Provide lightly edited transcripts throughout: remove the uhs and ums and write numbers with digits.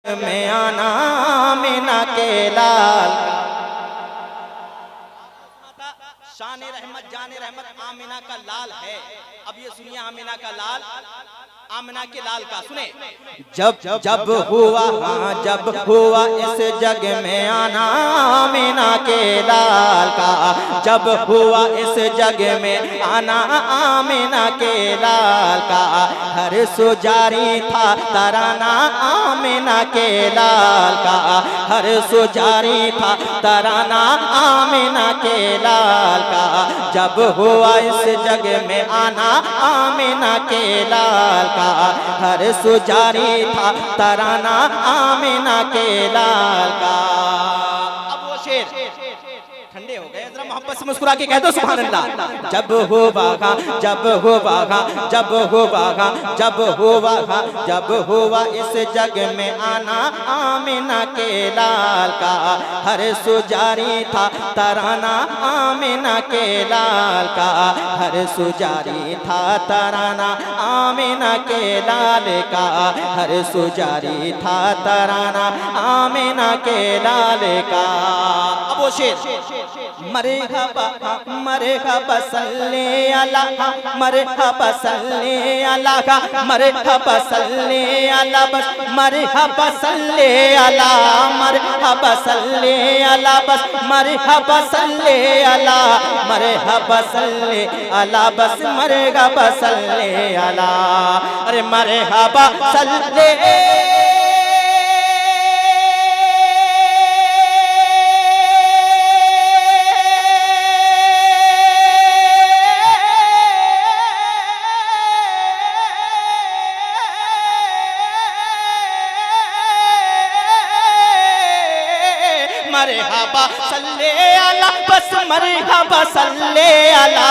में आना आमिना के लाल शान रहमत जान रहमत आमिना का लाल है। अब ये सुनिए आमिना का लाल, आमिना के लाल का सुने। जब जब हुआ हाँ जब हुआ इस जग में आना आमिना के लाल का, जब हुआ इस जग में आना आमिना के लाल का, हर सुजारी था तराना आमिना के लाल का, हर सुजारी था तराना आमिना के लाल का। जब हुआ इस जग में आना आमिना के लाल का, हर सुजारी था तराना आमिना के लाल का। अब वो शेर ठंडे हो गए, जरा मोहब्बत से मुस्कुरा के कह दो सुभान अल्लाह। जब हो बागा जब हो बागा जब हो बागा जब हो बागा जब हुआ इस जग में आना आमिना के लाल का, हर सुजारी था तराना आमिना के लाल का, हर सुजारी था तराना आमिना के लाल का, हर सुजारी था तराना आमिना के लाल का। अब वो शेर मरहबा सल्ले अला मरहबा सल्ले अला मरहबा सल्ले अला बस मरहबा सल्ले अला मरहबा सल्ले अला बस मरहबा सल्ले अला मरहबा सल्ले अला बस मरहबा सल्ले अला। अरे मरहबा सल्ले मरहबा सल्ले अला बस मरहबा सल्ले अला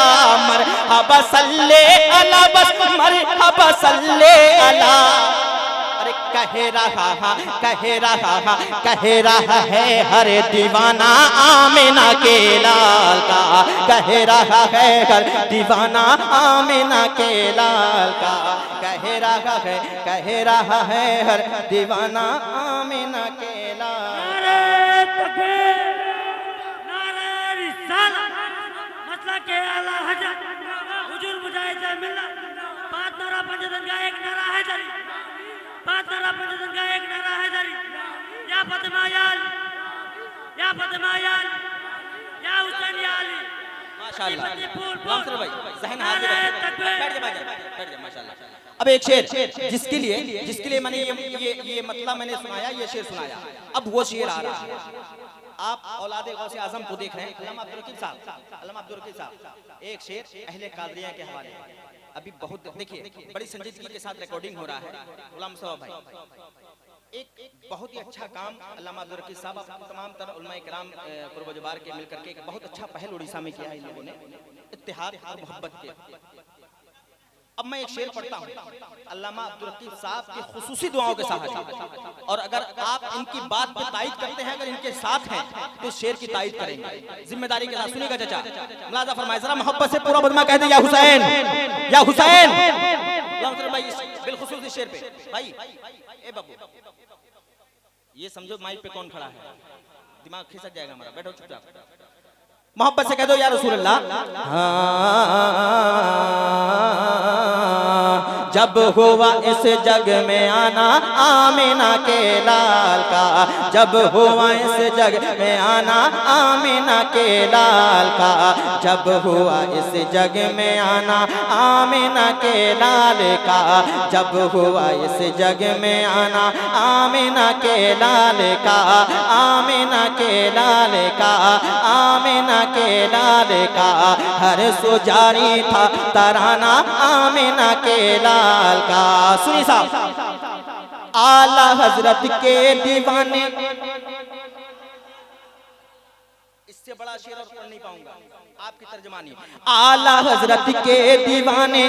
मरहबा सल्ले अला बस मरहबा सल्ले अला। अरे कह रहा है हर दीवाना आमिना के लाल का, कह रहा है हर दीवाना आमिना के लाल का, कह रहा है हर दीवाना आमिना के लाल। के आला हजरत हुजूर मुजाहिद मिल्लत पांच नारा पंजतन का एक नारा है दरी, पांच नारा पंजतन का एक नारा है दरी। या फातिमा या अली या फातिमा या अली या हुसैन या अली। माशाअल्लाह लामसर भाई जहन हाजिर है, बैठ जा माशाअल्लाह। अब एक शेर जिसके लिए मैंने ये मतलब मैंने सुनाया, ये शेर सुनाया। अब वो शेर आ रहा है। आप औलादे गौसे आजम को देख रहे हैं, अल्लामा अब्दुल रकीब साहब एक शेर अहले कादरिया के हवाले। अभी बहुत देखिए बड़ी संजीदगी के साथ रिकॉर्डिंग हो रहा है। गुलाम साहब भाई एक बहुत ही अच्छा काम अल्लामा अब्दुल रकीब साहब तमाम तरह उलमा इकराम कुर्बजुबार के मिलकर के एक बहुत अच्छा पहल उड़ीसा में किया है इन लोगों ने, इत्तेहाद और मोहब्बत के। अब मैं एक शेर पढ़ता हूँ अल्लामा अब्दुल रकीब साहब की खुसूसी दुआओं के साथ, और अगर आप इनकी बात पे तायद करते हैं, अगर इनके साथ हैं तो शेर की तायद करेंगे जिम्मेदारी के साथ। सुनिएगा चाचा, मुलाजा फरमाए जरा मोहब्बत से पूरा बदमा कह दे या हुसैन या हुसैन। भाई बिलखुसूस इस शेर पे भाई ए बाबू ये समझो माइक पे कौन खड़ा है, दिमाग खिसक जाएगा हमारा, बैठो चुपचाप। मोहब्बत से कह दो या रसूल अल्लाह। जब हुआ इस जग में आना आमिना के लाल का, जब हुआ इस जग में आना आमिना के लाल का, जब हुआ इस जग में आना आमिना के लाल का, जब हुआ इस जग में आना आमिना के लाल का, आमिना के लाल का, आमिना के लाल का, हर सुजारी था तराना आमिना के लाल का। सुनी साहब आला हजरत के दीवाने, इससे बड़ा शेर और पढ़ नहीं पाऊंगा, आपकी तर्जमानी। आला हजरत के दीवाने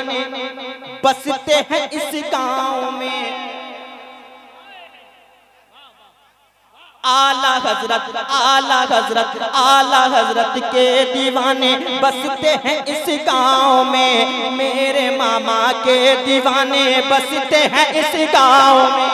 बसते हैं इस गांव में, आला हजरत आला हजरत आला हजरत के दीवाने बसते हैं इस गांव में, मेरे मामा के दीवाने बसते हैं इस गांव में।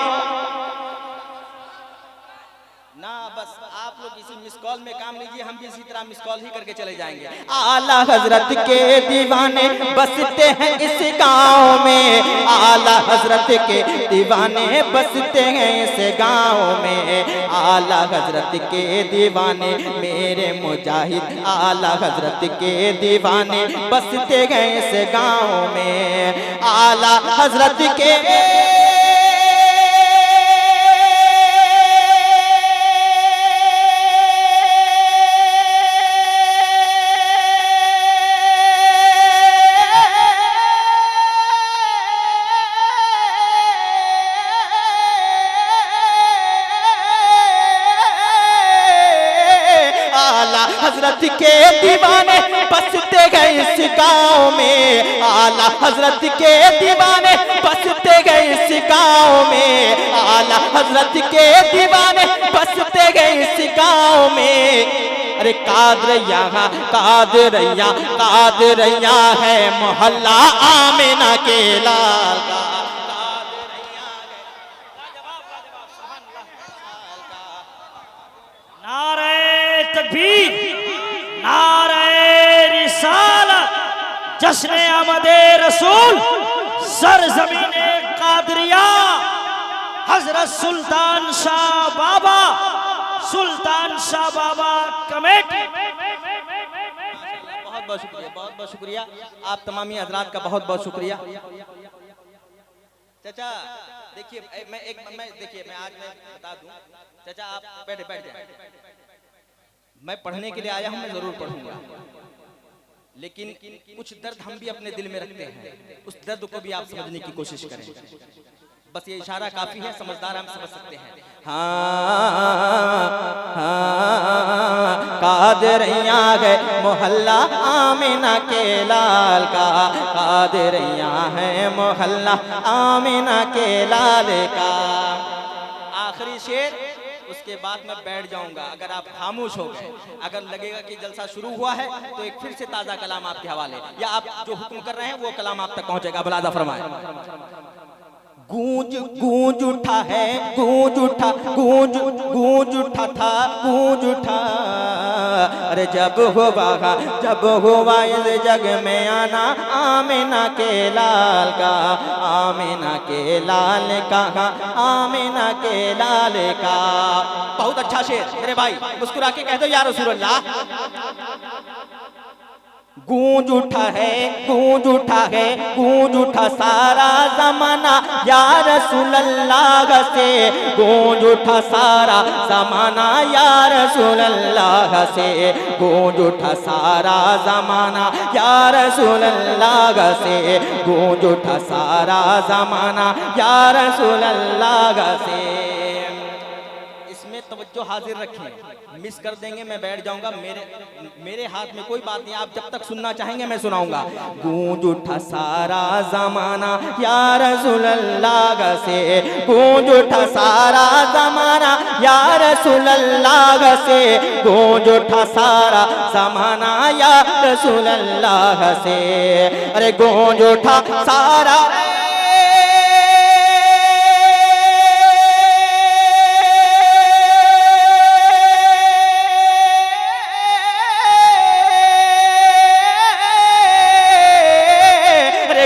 ना बस आप लोग इसी मिस कॉल में काम लीजिए, हम भी इसी तरह मिस कॉल ही करके चले जाएंगे। आला हजरत के दीवाने बसते हैं इस गांव में, आला हजरत के दीवाने बसते हैं इस गांव में, आला हजरत के दीवाने मेरे मुजाहिद, आला हजरत के दीवाने बसते हैं इस गांव में, आला हजरत के हजरत के दीवाने बसते गए इस गांव में, आला हजरत के दीवाने बसते गए इस गांव में, आला हजरत के दीवाने बसते गए इस गांव में। अरे कादरैया कादरैया कादरैया है मोहल्ला आमिना के लाल का, नारे तकबीर, नारे रिसालत, जश्न आमदे रसूल, सरजमीने कादरिया, हजरत सुल्तान शाह बाबा, सुल्तान शाह बाबा कमेटी। बहुत बहुत शुक्रिया, बहुत बहुत शुक्रिया आप तमामी हजरात का, बहुत बहुत शुक्रिया। चाचा देखिए मैं आज मैं बता दूं, चाचा आप बैठ जाए, मैं पढ़ने के लिए आया हूं, मैं जरूर पढ़ूंगा, लेकिन कुछ दर्द हम भी अपने दिल में रखते हैं, उस दर्द को भी आप समझने की कोशिश करें। बस ये इशारा काफी है, समझदार हम समझ सकते हैं। कादरैया है मोहल्ला आमिना के लाल का, कादरैया है मोहल्ला आमिना के लाल का। आखिरी शेर, उसके बाद मैं बैठ जाऊंगा। अगर आप खामोश हो गए, अगर लगेगा कि जलसा शुरू हुआ है, तो एक फिर से ताजा कलाम आपके हवाले, या आप जो हुक्म कर रहे हैं वो कलाम आप तक पहुंचेगा। बलादा फरमाए। गूंज गूंज उठा है, गूंज उठा, गूंज गूंज उठा था, गूंज उठा, अरे जब हुआ इस जग में आना आमिना के लाल का, आमिना के लाल का, आमिना के लाल का। बहुत अच्छा शेर मेरे भाई, मुस्कुरा के कह दो या रसूल अल्लाह। गूंज उठा है, गूंज उठा है, गूंज उठा सारा जमाना या रसूल अल्लाह से, गूंज उठा सारा जमाना या रसूल अल्लाह से, गूंज उठा सारा जमाना या रसूल अल्लाह से, गूंज उठा सारा जमाना या रसूल अल्लाह से। इसमें तवज्जो हाजिर रखें, मिस कर देंगे मैं बैठ जाऊंगा। मेरे हाथ में कोई बात नहीं, आप जब तक सुनना चाहेंगे मैं सुनाऊंगा। गूंज उठा सारा जमाना या रसूल अल्लाह से, गूंज उठा सारा जमाना या रसूल अल्लाह से, गूंज उठा सारा जमाना या रसूल अल्लाह से, अरे गूंज उठा सारा।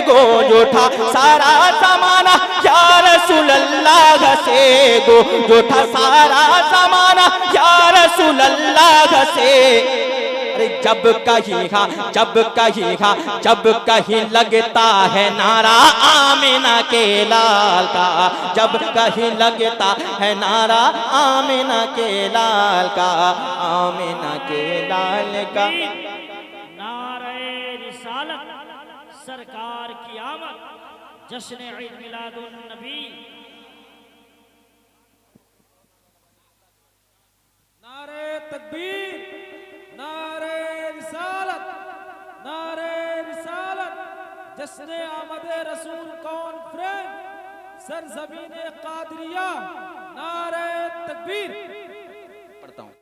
गूंज उठा सारा जमाना या रसूल अल्लाह से, गूंज उठा सारा जमाना या रसूल अल्लाह से। अरे जब कहीं लगता है नारा आमिना के लाल का, जब कहीं लगता है नारा आमिना के लाल का, आमिना के लाल का। नारे रिसालत, सरकार की आमद, जश्न ईद मिलादुन नबी। नारे तकबीर, नारे रिसालत, नारे रिसालत, जश्न आमद रसूल कॉन्फ्रेंस, सरजमीने कादरिया। नारे तकबीर।